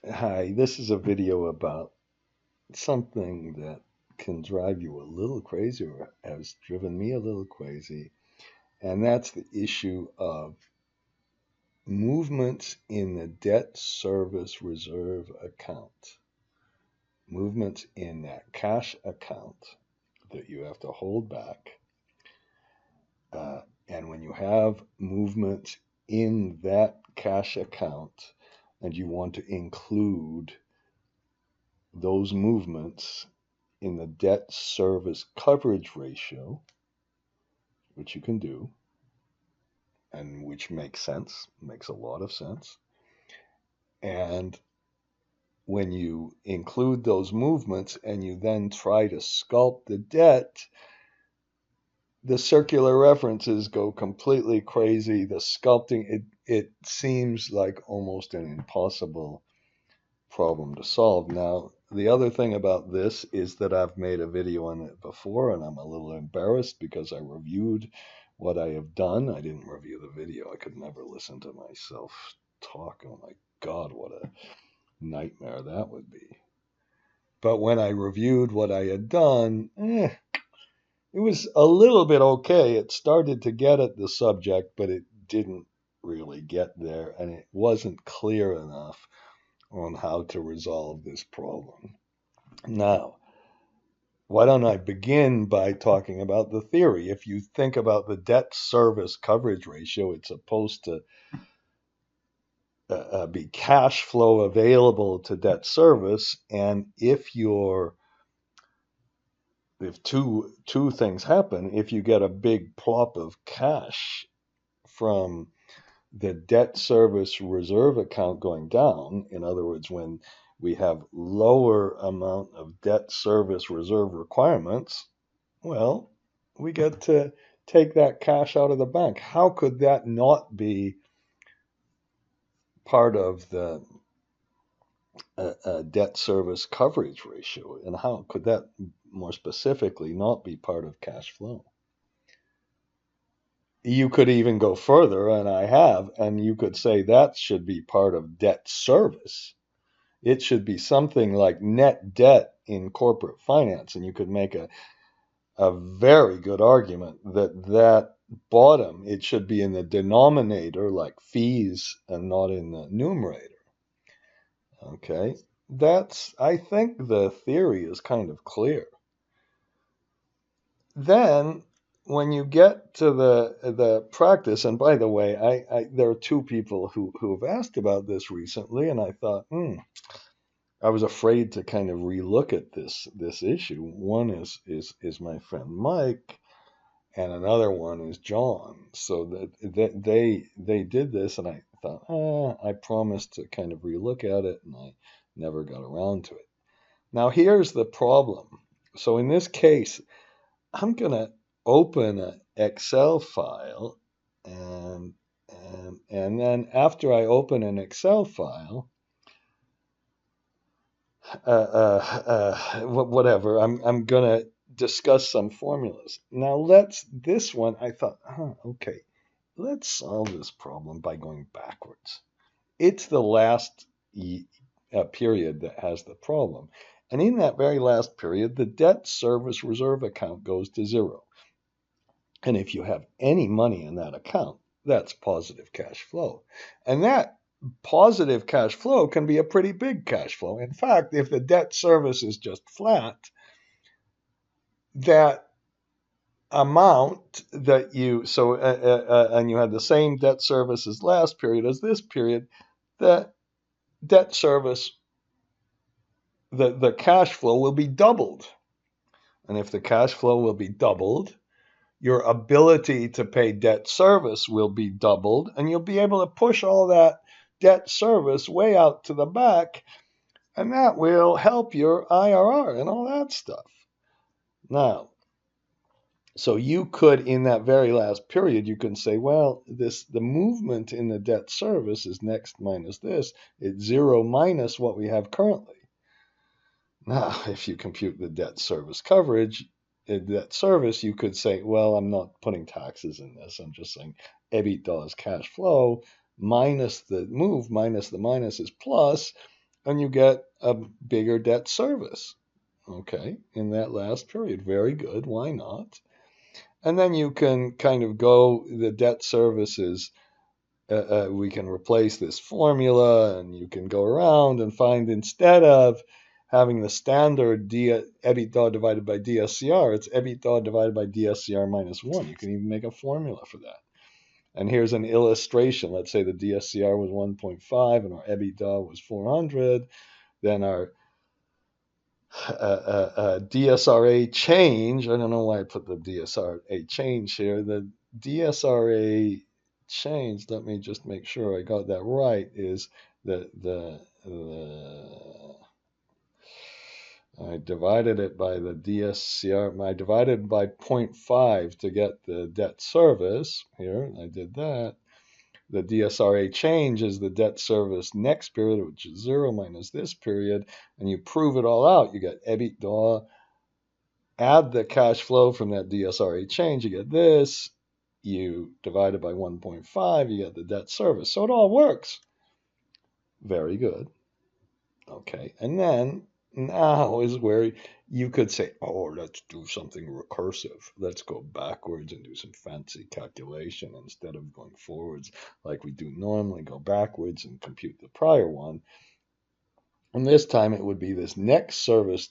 Hi, this is a video about something that can drive you a little crazy or has driven me a little crazy, and that's the issue of movements in the debt service reserve account. Movements in that cash account that you have to hold back. And when you have movements in that cash account and you want to include those movements in the debt service coverage ratio, which you can do, and which makes sense, makes a lot of sense. And when you include those movements and you then try to sculpt the debt, the circular references go completely crazy. The sculpting, it seems like almost an impossible problem to solve. Now, the other thing about this is that I've made a video on it before, and I'm a little embarrassed because I reviewed what I have done. I didn't review the video. I could never listen to myself talk. Oh my God, what a nightmare that would be. But when I reviewed what I had done, it was a little bit okay. It started to get at the subject, but it didn't really get there, and it wasn't clear enough on how to resolve this problem. Now, why don't I begin by talking about the theory? If you think about the debt service coverage ratio, it's supposed to be cash flow available to debt service, and if two things happen, if you get a big plop of cash from the debt service reserve account going down, in other words, when we have lower amount of debt service reserve requirements, well, we get to take that cash out of the bank. How could that not be part of the debt service coverage ratio? And how could that more specifically not be part of cash flow? You could even go further, and I have, and you could say that should be part of debt service. It should be something like net debt in corporate finance, and you could make a very good argument that that bottom, it should be in the denominator like fees and not in the numerator. Okay, I think the theory is kind of clear. Then when you get to the practice, and by the way, there are two people who have asked about this recently, and I thought, I was afraid to kind of relook at this issue. One is my friend Mike, and another one is John. So that they did this, and I thought, I promised to kind of relook at it, and I never got around to it. Now here's the problem. So in this case, I'm gonna open an Excel file, and then after I open an Excel file, whatever. I'm gonna discuss some formulas. Now this one. I thought, okay, let's solve this problem by going backwards. It's the last period that has the problem, and in that very last period, the debt service reserve account goes to zero. And if you have any money in that account, that's positive cash flow, and that positive cash flow can be a pretty big cash flow. In fact, if the debt service is just flat, that amount that and you had the same debt service as last period as this period, the debt service, the cash flow will be doubled. And if the cash flow will be doubled, your ability to pay debt service will be doubled, and you'll be able to push all that debt service way out to the back, and that will help your IRR and all that stuff. Now, so you could, in that very last period, you can say, well, the movement in the debt service is next minus this. It's zero minus what we have currently. Now, if you compute the debt service coverage, debt service, you could say, well, I'm not putting taxes in this. I'm just saying EBITDA is cash flow minus the move minus the minus is plus. and you get a bigger debt service, okay, in that last period. Very good. Why not? And then you can kind of go, the debt services, we can replace this formula, and you can go around and find, instead of having the standard EBITDA divided by DSCR, it's EBITDA divided by DSCR minus 1. You can even make a formula for that. And here's an illustration. Let's say the DSCR was 1.5 and our EBITDA was 400. Then our DSRA change, I don't know why I put the DSRA change here. The DSRA change, let me just make sure I got that right, is I divided it by the DSCR. I divided by 0.5 to get the debt service. Here, I did that. The DSRA change is the debt service next period, which is 0 minus this period, and you prove it all out. You get EBITDA, add the cash flow from that DSRA change, you get this. You divide it by 1.5, you get the debt service. So it all works. Very good. Okay, and then now is where you could say, oh, let's do something recursive. Let's go backwards and do some fancy calculation instead of going forwards like we do normally. Go backwards and compute the prior one. And this time it would be this next service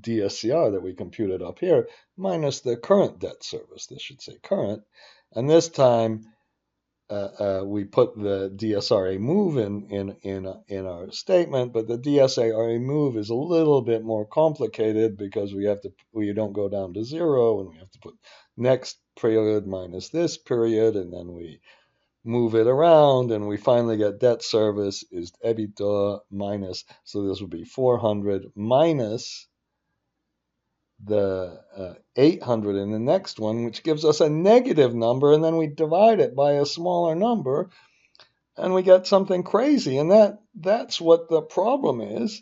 DSCR that we computed up here minus the current debt service. This should say current. And this time we put the DSRA move in our statement, but the DSRA move is a little bit more complicated because we don't go down to 0, and we have to put next period minus this period, and then we move it around, and we finally get debt service is EBITDA minus, so this would be 400 minus the 800 in the next one, which gives us a negative number, and then we divide it by a smaller number, and we get something crazy. And that's what the problem is.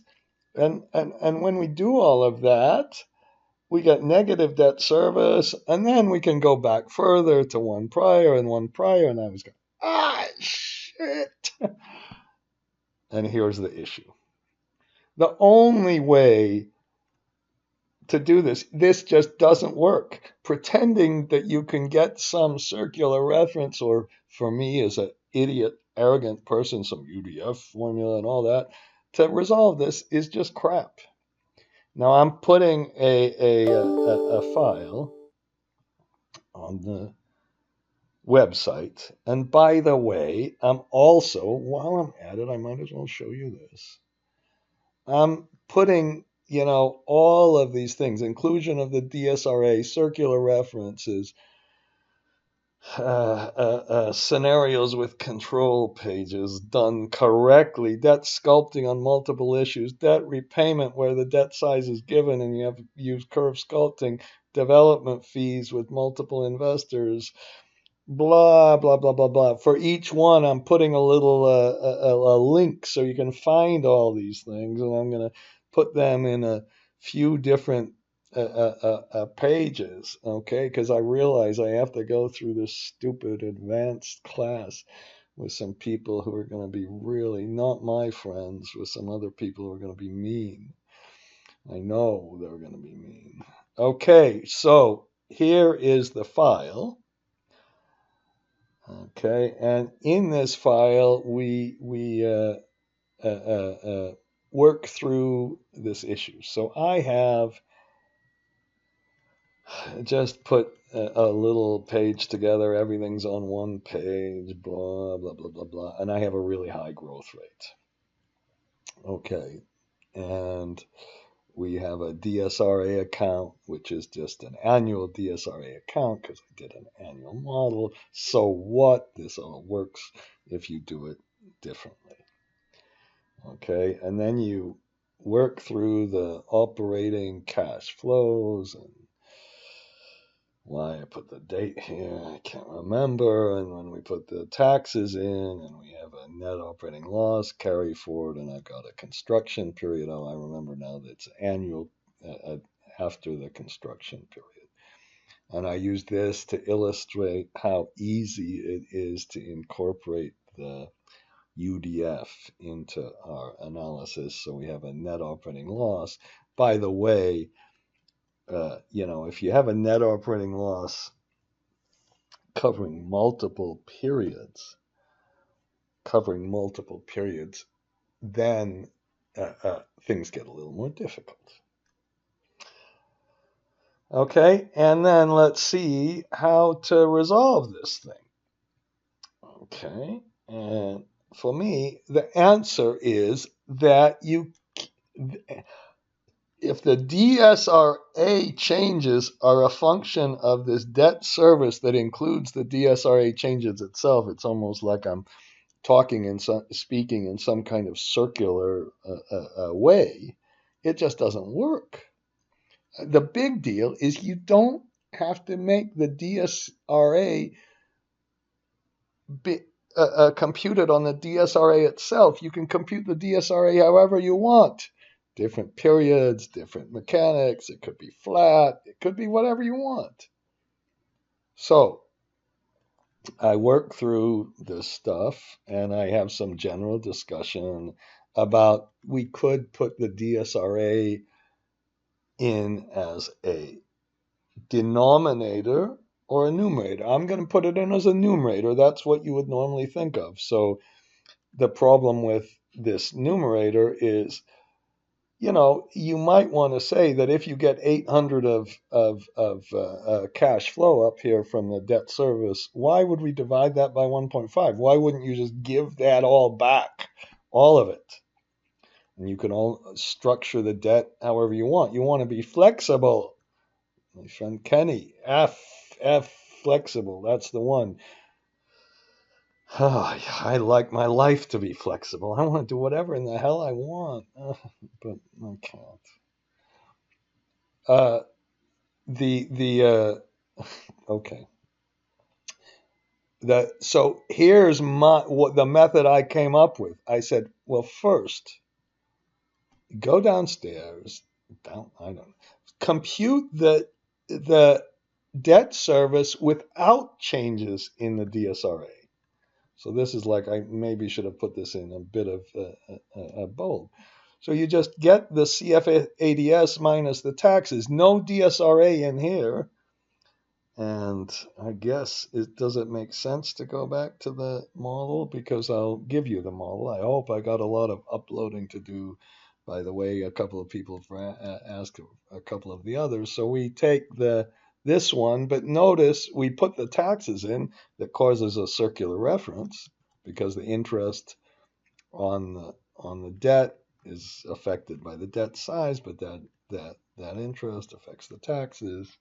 And when we do all of that, we get negative debt service, and then we can go back further to one prior, and I was going, shit. And here's the issue. The only way to do this just doesn't work. Pretending that you can get some circular reference, or for me as an idiot, arrogant person, some UDF formula and all that, to resolve this is just crap. Now I'm putting a file on the website, and by the way, I'm also, while I'm at it, I might as well show you this. I'm putting all of these things, inclusion of the DSRA, circular references, scenarios with control pages done correctly, debt sculpting on multiple issues, debt repayment where the debt size is given and you have to use curve sculpting, development fees with multiple investors, blah, blah, blah, blah, blah. For each one, I'm putting a little a link so you can find all these things, and I'm going to put them in a few different pages, okay? Because I realize I have to go through this stupid advanced class with some people who are going to be really not my friends, with some other people who are going to be mean. I know they're going to be mean. Okay, so here is the file. Okay, and in this file, we work through this issue. So I have just put a little page together. Everything's on one page, blah, blah, blah, blah, blah. And I have a really high growth rate. Okay, and we have a DSRA account, which is just an annual DSRA account because I did an annual model. So what? This all works if you do it differently. Okay, and then you work through the operating cash flows, and why I put the date here, I can't remember. And when we put the taxes in, and we have a net operating loss carry forward, and I've got a construction period. Oh, I remember now that it's annual after the construction period. And I use this to illustrate how easy it is to incorporate the UDF into our analysis, so we have a net operating loss. By the way, if you have a net operating loss covering multiple periods, then things get a little more difficult. Okay, and then let's see how to resolve this thing. Okay, and for me, the answer is that if the DSRA changes are a function of this debt service that includes the DSRA changes itself, it's almost like I'm speaking in some kind of circular way. It just doesn't work. The big deal is you don't have to make the DSRA computed on the DSRA itself. You can compute the DSRA however you want. Different periods, different mechanics. It could be flat. It could be whatever you want. So I work through this stuff, and I have some general discussion about we could put the DSRA in as a denominator or a numerator. I'm going to put it in as a numerator. That's what you would normally think of. So the problem with this numerator is, you might want to say that if you get 800 of cash flow up here from the debt service, why would we divide that by 1.5? Why wouldn't you just give that all back, all of it? And you can all structure the debt however you want. You want to be flexible. My friend Kenny, F, flexible. That's the one. I like my life to be flexible. I want to do whatever in the hell I want, but I can't. Okay. So here's the method I came up with. I said, well, first, go downstairs. Compute the debt service without changes in the DSRA. So this is like, I maybe should have put this in a bit of a bold. So you just get the CFADS minus the taxes, no DSRA in here. And I guess, does it make sense to go back to the model? Because I'll give you the model. I hope I got a lot of uploading to do. By the way, a couple of people asked a couple of the others. So we take this one, but notice we put the taxes in that causes a circular reference because the interest on the debt is affected by the debt size, but that interest affects the taxes,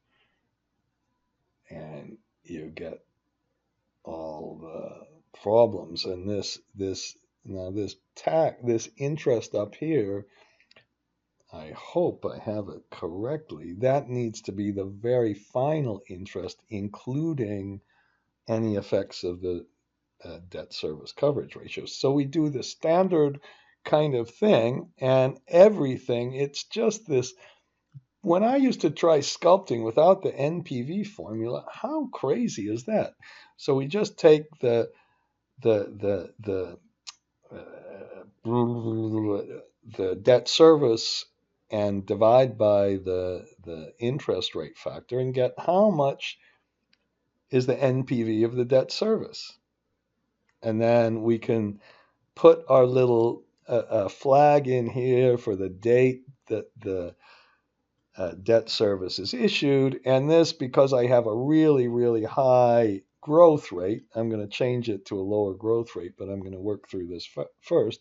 and you get all the problems. And this interest up here, I hope I have it correctly, that needs to be the very final interest, including any effects of the debt service coverage ratios. So we do the standard kind of thing, and everything, it's just this. When I used to try sculpting without the NPV formula, how crazy is that? So we just take the debt service and divide by the interest rate factor and get how much is the NPV of the debt service. And then we can put our little flag in here for the date that the debt service is issued. And this, because I have a really, really high growth rate, I'm going to change it to a lower growth rate, but I'm going to work through this first.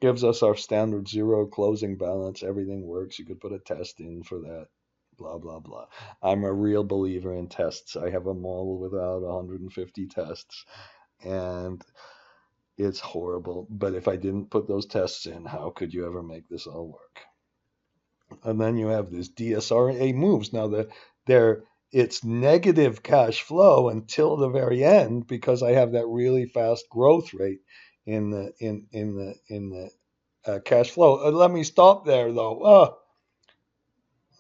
Gives us our standard zero closing balance. Everything works. You could put a test in for that. Blah, blah, blah. I'm a real believer in tests. I have a model without 150 tests, and it's horrible. But if I didn't put those tests in, how could you ever make this all work? And then you have this DSRA moves. Now it's negative cash flow until the very end because I have that really fast growth rate in the cash flow. Let me stop there though.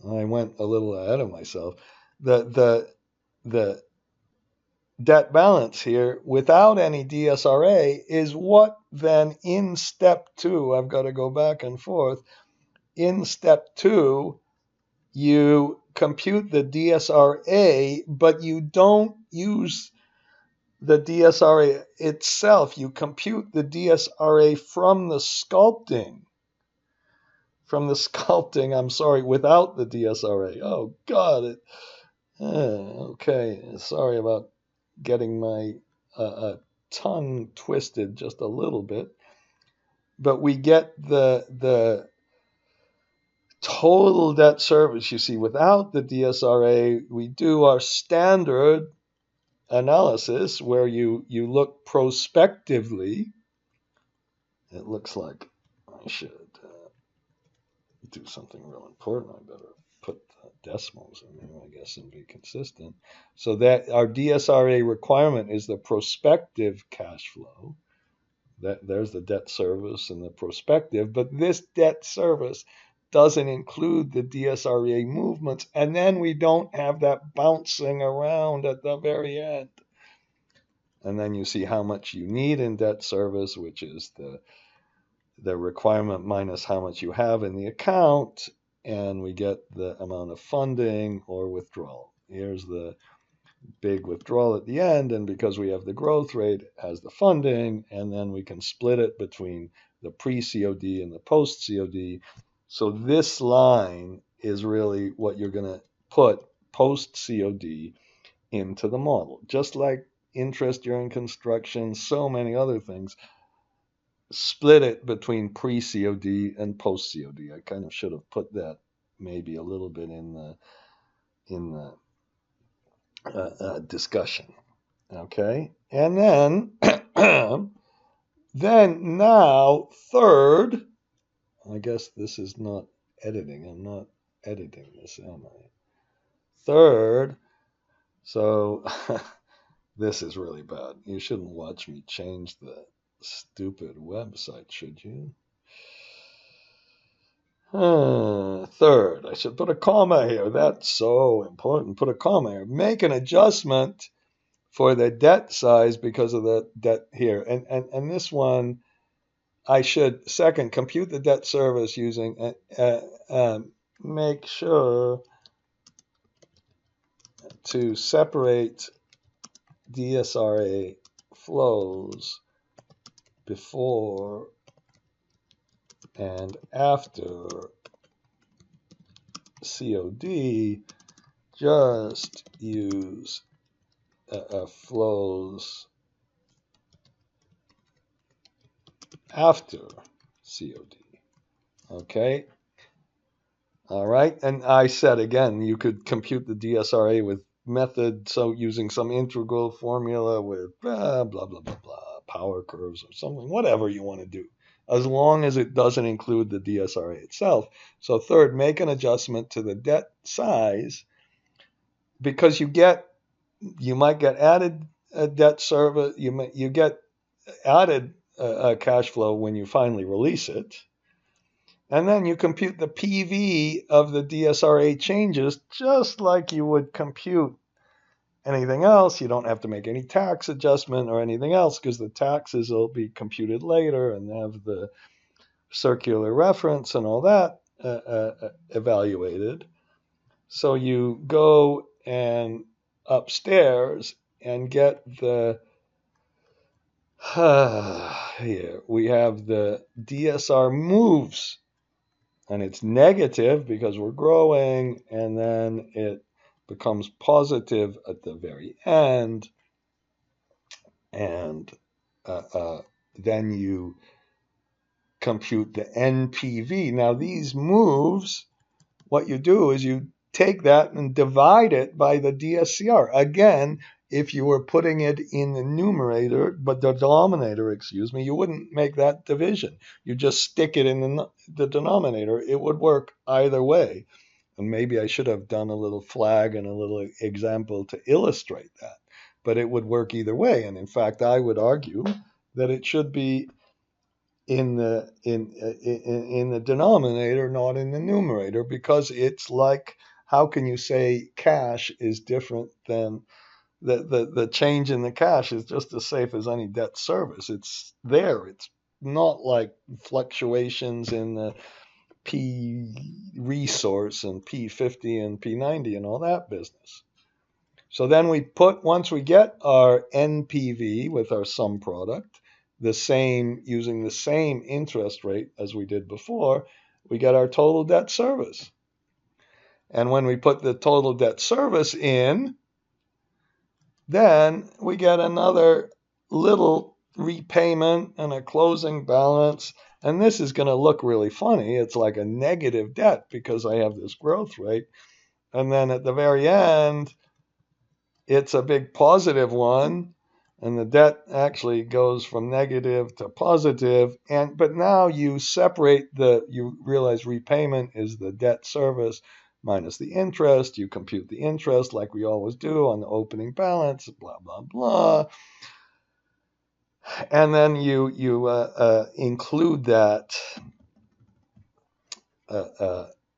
I went a little ahead of myself. The debt balance here without any DSRA is what then in step 2, I've got to go back and forth. In step 2, you compute the DSRA, but you don't use the DSRA itself. You compute the DSRA from the sculpting. I'm sorry, without the DSRA. Oh, God. Okay, sorry about getting my tongue twisted just a little bit. But we get the total debt service. You see, without the DSRA, we do our standard analysis where you look prospectively. It looks like I should do something real important. I better put decimals in there, I guess, and be consistent. So that our DSRA requirement is the prospective cash flow. There's the debt service and the prospective, but this debt service doesn't include the DSRA movements, and then we don't have that bouncing around at the very end. And then you see how much you need in debt service, which is the requirement minus how much you have in the account, and we get the amount of funding or withdrawal. Here's the big withdrawal at the end, and because we have the growth rate, it has the funding, and then we can split it between the pre-COD and the post-COD. So this line is really what you're going to put post-COD into the model. Just like interest during construction, so many other things, split it between pre-COD and post-COD. I kind of should have put that maybe a little bit in the discussion. Okay, and then then now third, I guess this is not editing. I'm not editing this, am I? Third, so this is really bad. You shouldn't watch me change the stupid website, should you? Third, I should put a comma here. That's so important. Put a comma here. Make an adjustment for the debt size because of the debt here. And this one, I should, second, compute the debt service using, make sure to separate DSRA flows before and after COD. Just use flows after COD. Okay. All right. And I said again, you could compute the DSRA with method, so using some integral formula with blah, blah, blah, blah, power curves or something, whatever you want to do, as long as it doesn't include the DSRA itself. So third, make an adjustment to the debt size because you might get added debt service, you get added cash flow when you finally release it. And then you compute the PV of the DSRA changes just like you would compute anything else. You don't have to make any tax adjustment or anything else because the taxes will be computed later and have the circular reference and all that evaluated. So you go and upstairs and get the here we have the DSR moves, and it's negative because we're growing, and then it becomes positive at the very end, and then you compute the NPV. Now these moves, what you do is you take that and divide it by the DSCR. Again, if you were putting it in the numerator, but the denominator, you wouldn't make that division. You just stick it in the denominator. It would work either way. And maybe I should have done a little flag and a little example to illustrate that. But it would work either way. And in fact, I would argue that it should be in the denominator, not in the numerator, because it's like, how can you say cash is different than the change in the cash is just as safe as any debt service. It's there. It's not like fluctuations in the P resource and P50 and P90 and all that business. So then once we get our NPV with our sum product, using the same interest rate as we did before, we get our total debt service. And when we put the total debt service in, then we get another little repayment and a closing balance. And this is going to look really funny. It's like a negative debt because I have this growth rate. And then at the very end, it's a big positive one. And the debt actually goes from negative to positive. But now you you realize repayment is the debt service minus the interest. You compute the interest like we always do on the opening balance, blah, blah, blah. And then you include that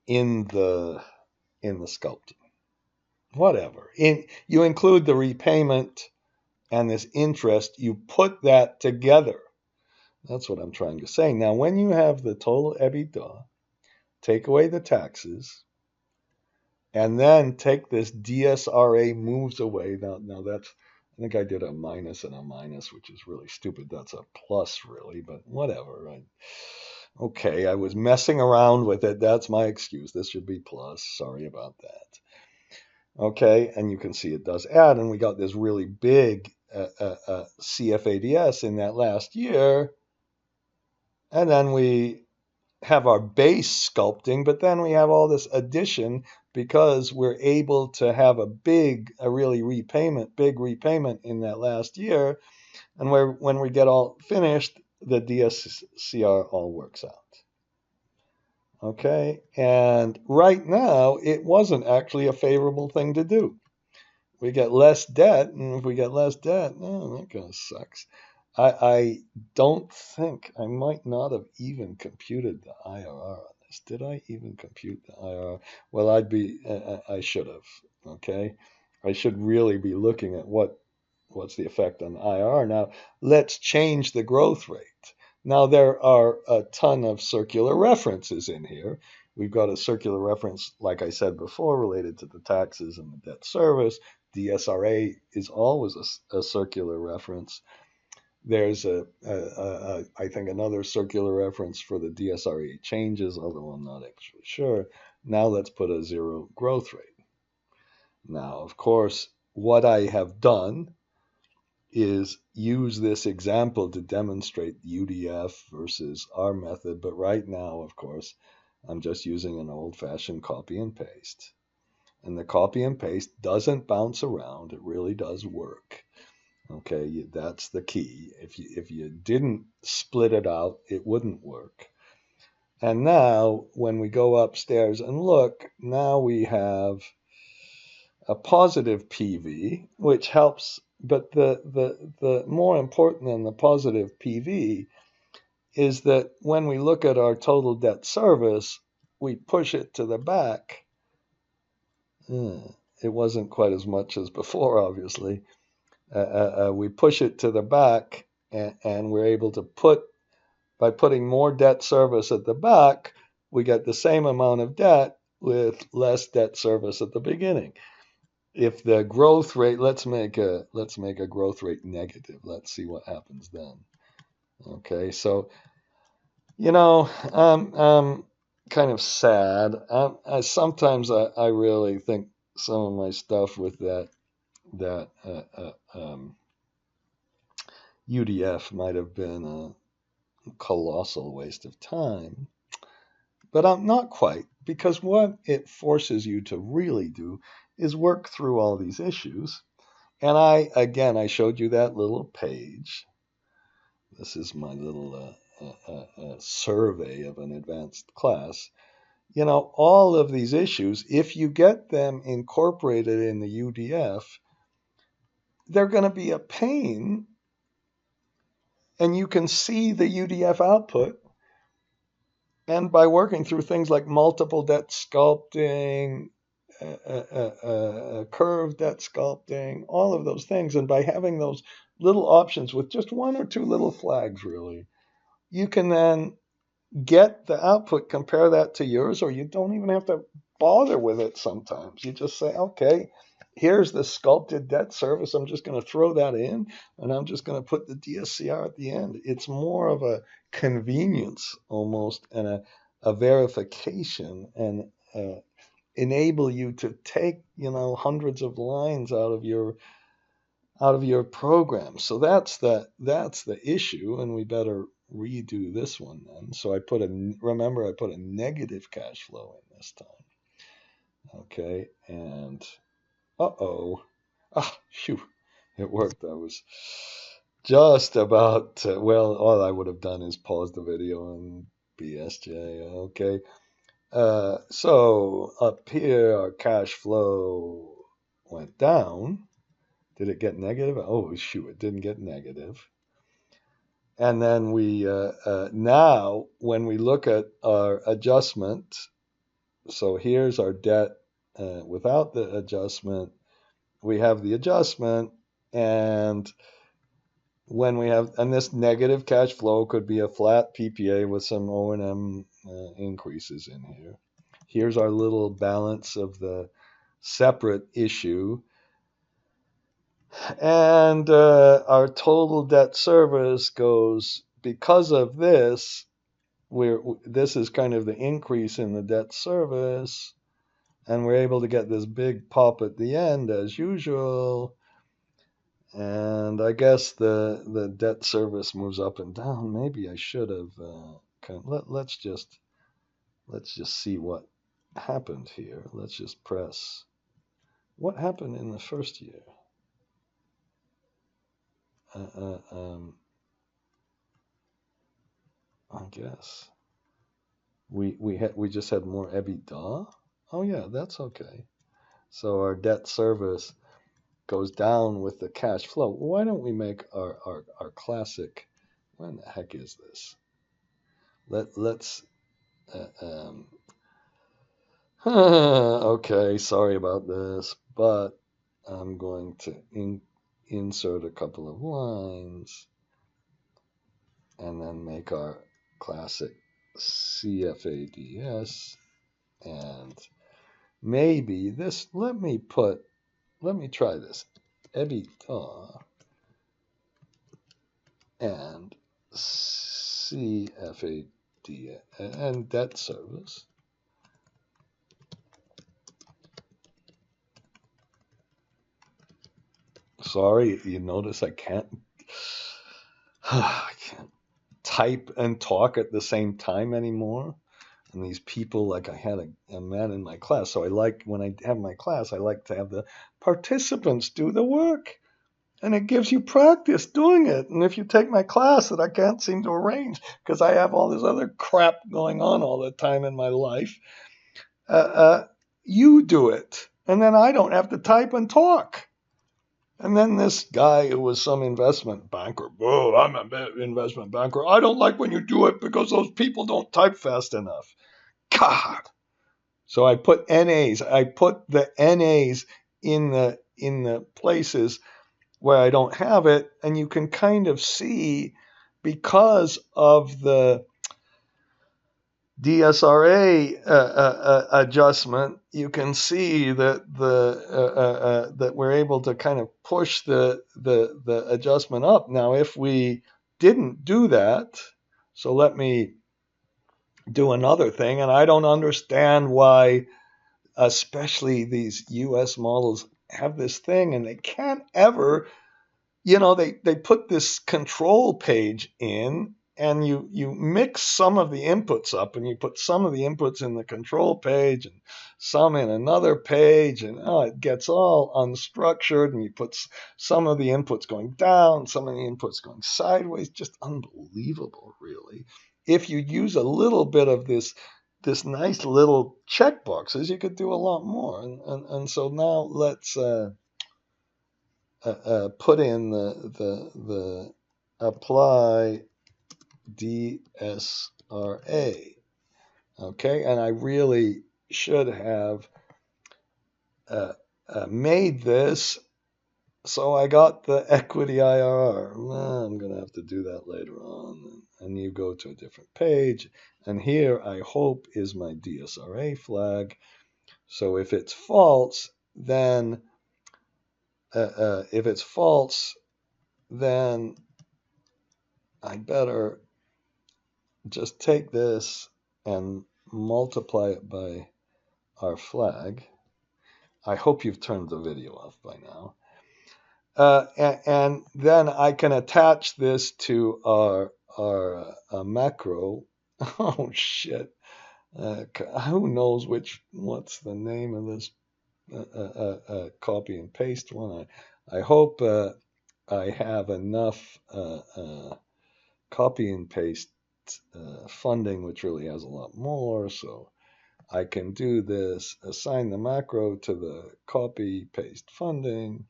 in the sculpting. Whatever. You include the repayment and this interest. You put that together. That's what I'm trying to say. Now, when you have the total EBITDA, take away the taxes, and then take this DSRA moves away. Now that's, I think I did a minus and a minus, which is really stupid. That's a plus, really, but whatever. Right? Okay, I was messing around with it. That's my excuse. This should be plus. Sorry about that. Okay, and you can see it does add, and we got this really big CFADS in that last year. And then we have our base sculpting, but then we have all this addition because we're able to have a big repayment in that last year. And when we get all finished, the DSCR all works out. Okay, and right now, it wasn't actually a favorable thing to do. We get less debt, and if we get less debt, that kind of sucks. I don't think, I might not have even computed the IRR on this. Did I even compute the IRR? Well, I should have, okay? I should really be looking at what's the effect on the IRR. Now, let's change the growth rate. Now, there are a ton of circular references in here. We've got a circular reference, like I said before, related to the taxes and the debt service. DSRA is always a circular reference. There's I think another circular reference for the DSRA changes, although I'm not actually sure. Now let's put a zero growth rate. Now, of course, what I have done is use this example to demonstrate UDF versus our method. But right now, of course, I'm just using an old-fashioned copy and paste. And the copy and paste doesn't bounce around. It really does work. Okay, that's the key. If you didn't split it out, it wouldn't work. And now, when we go upstairs and look, now we have a positive PV, which helps. But the more important than the positive PV is that when we look at our total debt service, we push it to the back. It wasn't quite as much as before, obviously. We push it to the back, and we're able to by putting more debt service at the back, we get the same amount of debt with less debt service at the beginning. If the growth rate, let's make a growth rate negative. Let's see what happens then. Okay, so I'm kind of sad. Sometimes I really think some of my stuff with that UDF might have been a colossal waste of time, but I'm not quite, because what it forces you to really do is work through all these issues. And I showed you that little page. This is my little survey of an advanced class. All of these issues, if you get them incorporated in the UDF, they're going to be a pain, and you can see the UDF output. And by working through things like multiple debt sculpting, curve debt sculpting, all of those things. And by having those little options with just one or two little flags, really, you can then get the output, compare that to yours, or you don't even have to bother with it sometimes. You just say, okay, here's the sculpted debt service. I'm just going to throw that in, and I'm just going to put the DSCR at the end. It's more of a convenience almost, and a verification, and enable you to take, hundreds of lines out of your program. So that's the issue, and we better redo this one then. So I put a negative cash flow in this time. Okay, and phew, it worked. I was just about well, all I would have done is pause the video and BSJ. Okay. So up here, our cash flow went down. Did it get negative? Oh, shoot, it didn't get negative. And then we now, when we look at our adjustment, so here's our debt without the adjustment. We have the adjustment, and when we have, and this negative cash flow could be a flat PPA with some O&M increases in here. Here's our little balance of the separate issue. And our total debt service goes, because of this, this is kind of the increase in the debt service, and we're able to get this big pop at the end as usual. And I guess the debt service moves up and down. Maybe I should have let's just see what happened here. Let's just press what happened in the first year. I guess we just had more EBITDA. Oh yeah, that's okay. So our debt service goes down with the cash flow. Why don't we make our classic? When the heck is this? Let's okay, sorry about this, but I'm going to insert a couple of lines and then make our classic CFADS, and maybe this, let me try this, EBITDA and CFAD and debt service. Sorry, you notice I can't type and talk at the same time anymore. And these people, like I had a man in my class, so I like, when I have my class, I like to have the participants do the work. And it gives you practice doing it. And if you take my class that I can't seem to arrange because I have all this other crap going on all the time in my life, you do it. And then I don't have to type and talk. And then this guy who was some investment banker, oh, I'm an investment banker. I don't like when you do it because those people don't type fast enough. God. So I put NAs. I put the NAs in the places where I don't have it, and you can kind of see, because of the DSRA adjustment, you can see that that we're able to kind of push the adjustment up. Now, if we didn't do that, so let me do another thing, and I don't understand why, especially these U.S. models have this thing, and they can't ever, they put this control page in, and you mix some of the inputs up, and you put some of the inputs in the control page and some in another page, and it gets all unstructured, and you put some of the inputs going down, some of the inputs going sideways. Just unbelievable, really. If you use a little bit of this nice little check boxes, you could do a lot more. And so now let's put in the apply DSRA. Okay, and I really should have made this, so I got the equity IRR. Well, I'm going to have to do that later on. And you go to a different page. And here, I hope, is my DSRA flag. So if it's false, then I better just take this and multiply it by our flag. I hope you've turned the video off by now. And then I can attach this to our macro. Oh shit! Who knows what's the name of this copy and paste one? I hope I have enough copy and paste funding, which really has a lot more, so I can do this, assign the macro to the copy paste funding.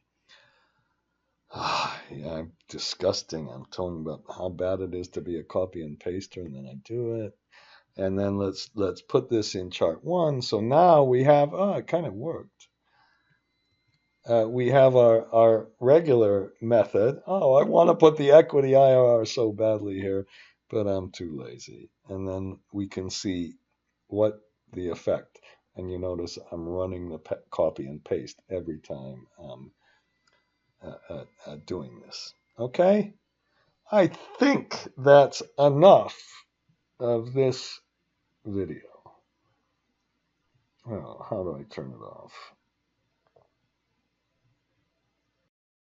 Yeah, I'm disgusting. I'm talking about how bad it is to be a copy and paster, and then I do it. And then let's put this in chart 1. So now we have, it kind of worked. We have our regular method. I want to put the equity IRR so badly here, but I'm too lazy. And then we can see what the effect. And you notice I'm running the copy and paste every time I'm doing this. Okay? I think that's enough of this video. Well, how do I turn it off?